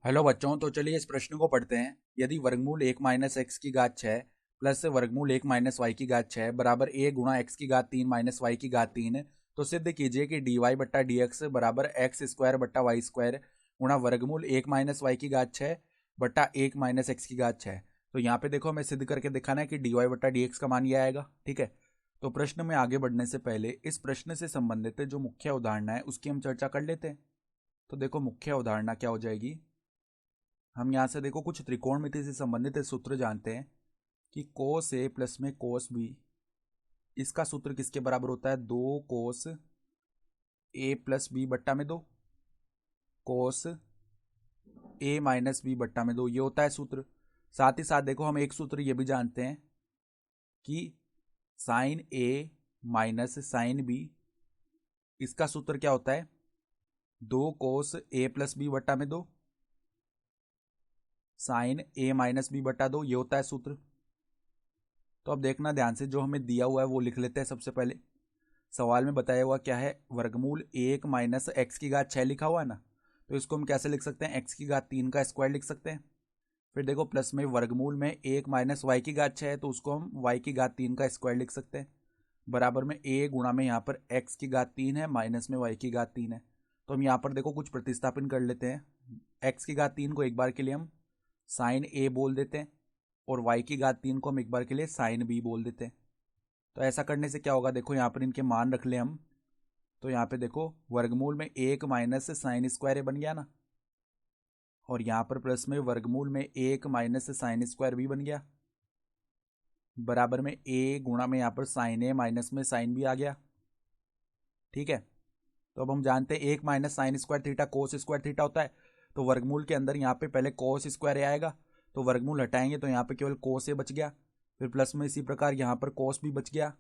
Hello बच्चों, तो चलिए इस प्रश्न को पढ़ते हैं। यदि वर्गमूल 1 माइनस एक्स की घात 6 प्लस वर्गमूल 1 माइनस वाई की घात 6 बराबर a गुणा एक्स की घात 3 माइनस वाई की घात 3, तो सिद्ध कीजिए कि डी वाई बट्टा डी एक्स बराबर एक्स स्क्वायर बट्टा वाई स्क्वायर गुणा वर्गमूल 1 माइनस वाई की घात 6 बट्टा 1 माइनस एक्स की घात 6। तो यहाँ पे देखो, हमें सिद्ध करके दिखाना है कि डी वाई बट्टा डी एक्स का मान ये आएगा। ठीक है, तो प्रश्न में आगे बढ़ने से पहले इस प्रश्न से संबंधित जो मुख्य अवधारणा है उसकी हम चर्चा कर लेते हैं। तो देखो, मुख्य अवधारणा क्या हो जाएगी। हम यहाँ से देखो कुछ त्रिकोणमिति से संबंधित सूत्र जानते हैं कि कोस ए प्लस में कोस बी, इसका सूत्र किसके बराबर होता है? 2 कोस ए प्लस बी बट्टा में 2 कोस ए माइनस बी बट्टा में 2, ये होता है सूत्र। साथ ही साथ देखो, हम एक सूत्र ये भी जानते हैं कि साइन ए माइनस साइन बी, इसका सूत्र क्या होता है? 2 कोस ए प्लस बी बट्टा में 2 साइन ए माइनस बी बट्टा 2, ये होता है सूत्र। तो अब देखना ध्यान से, जो हमें दिया हुआ है वो लिख लेते हैं। सबसे पहले सवाल में बताया हुआ क्या है? वर्गमूल 1 माइनस एक्स की घात 6 लिखा हुआ है ना, तो इसको हम कैसे लिख सकते हैं? एक्स की घात 3 का स्क्वायर लिख सकते हैं। फिर देखो, प्लस में वर्गमूल में 1 माइनस वाई की घात 6 है, तो उसको हम वाई की घात 3 का स्क्वायर लिख सकते हैं। बराबर में ए गुणा में यहाँ पर एक्स की घात 3 है, माइनस में वाई की घात 3 है। तो हम यहाँ पर देखो कुछ प्रतिस्थापन कर लेते हैं। एक्स की घात 3 को एक बार के लिए हम साइन ए बोल देते हैं, और वाई की घात 3 को हम एक बार के लिए साइन बी बोल देते हैं। तो ऐसा करने से क्या होगा? देखो, यहाँ पर इनके मान रख ले हम। तो यहाँ पे देखो, वर्गमूल में 1 माइनस साइन स्क्वायर बन गया ना, और यहाँ पर प्लस में वर्गमूल में 1 माइनस साइन स्क्वायर भी बन गया। बराबर में ए गुणा में यहाँ पर साइन ए माइनस में साइन भी आ गया। ठीक है, तो अब हम जानते हैं 1 minus sine square theta cos square theta होता है। तो वर्गमूल के अंदर यहाँ पे पहले कोस स्क्वायर आएगा, तो वर्गमूल हटाएंगे तो यहाँ पे केवल कोस ए बच गया। फिर प्लस में इसी प्रकार यहाँ पर कोस भी बच गया।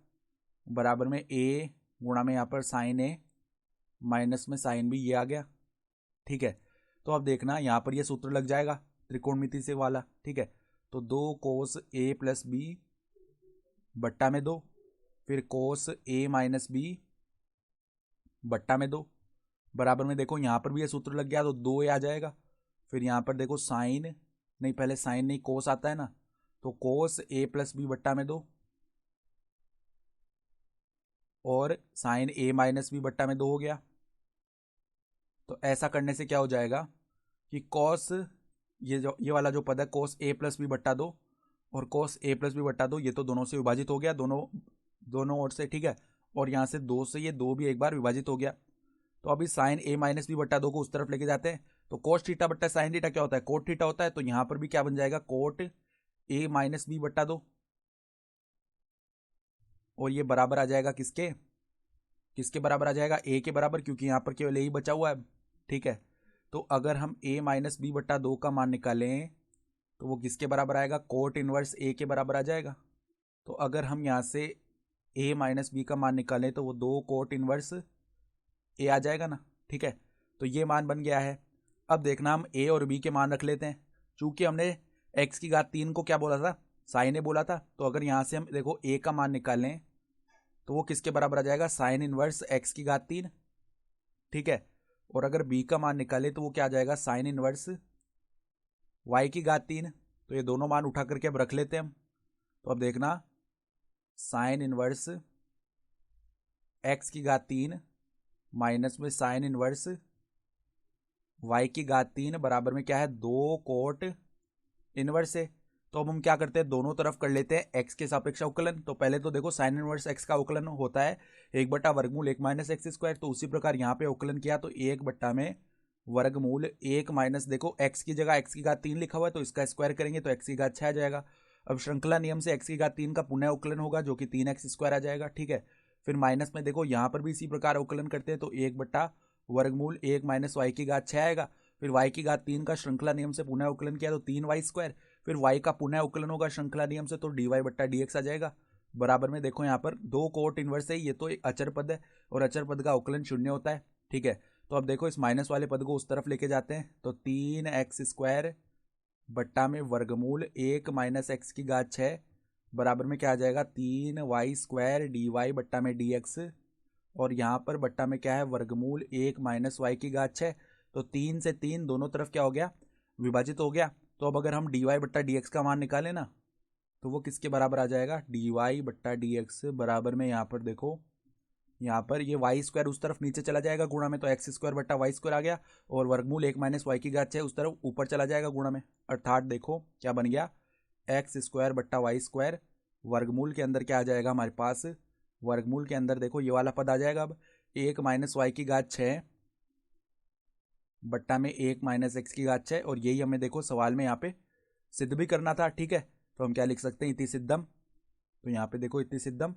बराबर में ए गुणा में यहाँ पर साइन ए माइनस में साइन भी, ये आ गया। ठीक है, तो अब देखना यहाँ पर ये सूत्र लग जाएगा त्रिकोणमिति से वाला। ठीक है, तो 2 कोस ए प्लस बी बट्टा में 2, फिर कोस ए माइनस बी बट्टा में 2, बराबर में देखो यहाँ पर भी ये सूत्र लग गया, तो 2 आ जाएगा। फिर यहाँ पर देखो साइन, नहीं पहले साइन नहीं कोस आता है ना, तो कोस ए प्लस बी बट्टा में 2 और साइन ए माइनस बी बट्टा में 2 हो गया। तो ऐसा करने से क्या हो जाएगा कि कॉस, ये वाला जो पद है कोस ए प्लस बी बट्टा 2 और कोस ए प्लस बी बट्टा 2, ये तो दोनों से विभाजित हो गया, दोनों ओर से। ठीक है, और यहाँ से 2 से ये 2 भी एक बार विभाजित हो गया। तो अभी साइन ए माइनस बी बट्टा 2 को उस तरफ लेके जाते हैं, तो कोस थीटा बट्टा साइन थीटा क्या होता है? कोट थीटा होता है। तो यहाँ पर भी क्या बन जाएगा? कोट ए माइनस बी बट्टा 2, और ये बराबर आ जाएगा किसके? किसके बराबर आ जाएगा? ए के बराबर, क्योंकि यहाँ पर केवल ए ही बचा हुआ है। ठीक है, तो अगर हम a माइनस बी बट्टा 2 का मान निकालें तो वो किसके बराबर आएगा? कोट इनवर्स a के बराबर आ जाएगा। तो अगर हम यहाँ से a माइनस बी का मान निकालें तो वो 2 कोट इनवर्स a आ जाएगा ना। ठीक है, तो ये मान बन गया है। अब देखना, हम a और b के मान रख लेते हैं। चूंकि हमने x की घात 3 को क्या बोला था? साइन ए बोला था। तो अगर यहाँ से हम देखो a का मान निकालें तो वो किसके बराबर आ जाएगा? साइन इनवर्स x की घात 3। ठीक है, और अगर b का मान निकाले तो वो क्या आ जाएगा? साइन इनवर्स y की घात 3। तो ये दोनों मान उठा करके अब रख लेते हैं हम। तो अब देखना, साइन इनवर्स x की घात 3 माइनस में साइन इनवर्स y की घात 3 बराबर में क्या है? 2 कोट इनवर्स है। तो अब हम क्या करते हैं? दोनों तरफ कर लेते हैं x के सापेक्ष अवकलन। तो पहले तो देखो, साइन इनवर्स x का अवकलन होता है 1 बटा वर्गमूल 1 माइनस एक्स स्क्वायर। तो उसी प्रकार यहाँ पे अवकलन किया तो 1 बट्टा में वर्गमूल 1 माइनस, देखो x की जगह x की घात 3 लिखा हुआ है, तो इसका स्क्वायर करेंगे तो x की घात 6 आ जाएगा। अब श्रृंखला नियम से x की घात 3 का पुनः अवकलन होगा, जो कि 3x स्क्वायर आ जाएगा। ठीक है, फिर माइनस में देखो यहाँ पर भी इसी प्रकार अवकलन करते हैं, तो 1 बट्टा वर्गमूल 1 माइनस वाई की घात 6 आएगा। फिर y की घात 3 का श्रृंखला नियम से पुनः अवकलन किया तो 3y स्क्वायर। फिर y का पुनः अवकलन होगा श्रृंखला नियम से, तो dy बट्टा dx आ जाएगा। बराबर में देखो यहाँ पर 2 कोट इनवर्स है, ये तो एक अचर पद है और अचर पद का अवकलन 0 होता है। ठीक है, तो अब देखो, इस माइनस वाले पद को उस तरफ लेके जाते हैं, तो 3x स्क्वायर बट्टा में वर्गमूल 1 माइनस एक्स की घात 6 बराबर में क्या आ जाएगा? 3y स्क्वायर dy बट्टा में dx, और यहाँ पर बट्टा में क्या है? वर्गमूल 1 माइनस वाई की घात 6। तो 3 से 3 दोनों तरफ क्या हो गया? विभाजित हो गया। तो अब अगर हम dy बट्टा dx का मान निकालें ना, तो वो किसके बराबर आ जाएगा, dy बट्टा dx बराबर में यहाँ पर देखो, यहाँ पर ये वाई स्क्वायर उस तरफ नीचे चला जाएगा गुणा में, तो एक्स स्क्वायर बट्टा वाई स्क्वायर आ गया, और वर्गमूल 1 माइनस वाई की घात 6 उस तरफ ऊपर चला जाएगा गुणा में, अर्थात देखो क्या बन गया, एक्स स्क्वायर बट्टा वाई स्क्वायर, वर्गमूल के अंदर क्या आ जाएगा हमारे पास, वर्गमूल के अंदर देखो ये वाला पद आ जाएगा अब 1 माइनस वाई की घात 6 बट्टा में 1 माइनस एक्स की घात 6, और यही हमें देखो सवाल में यहाँ पे सिद्ध भी करना था, ठीक है। तो हम क्या लिख सकते हैं, इति सिद्धम, तो यहाँ पे देखो इति सिद्धम,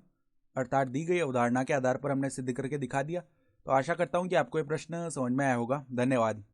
अर्थात दी गई अवधारणा के आधार पर हमने सिद्ध करके दिखा दिया। तो आशा करता हूँ कि आपको ये प्रश्न समझ में आया होगा। धन्यवाद।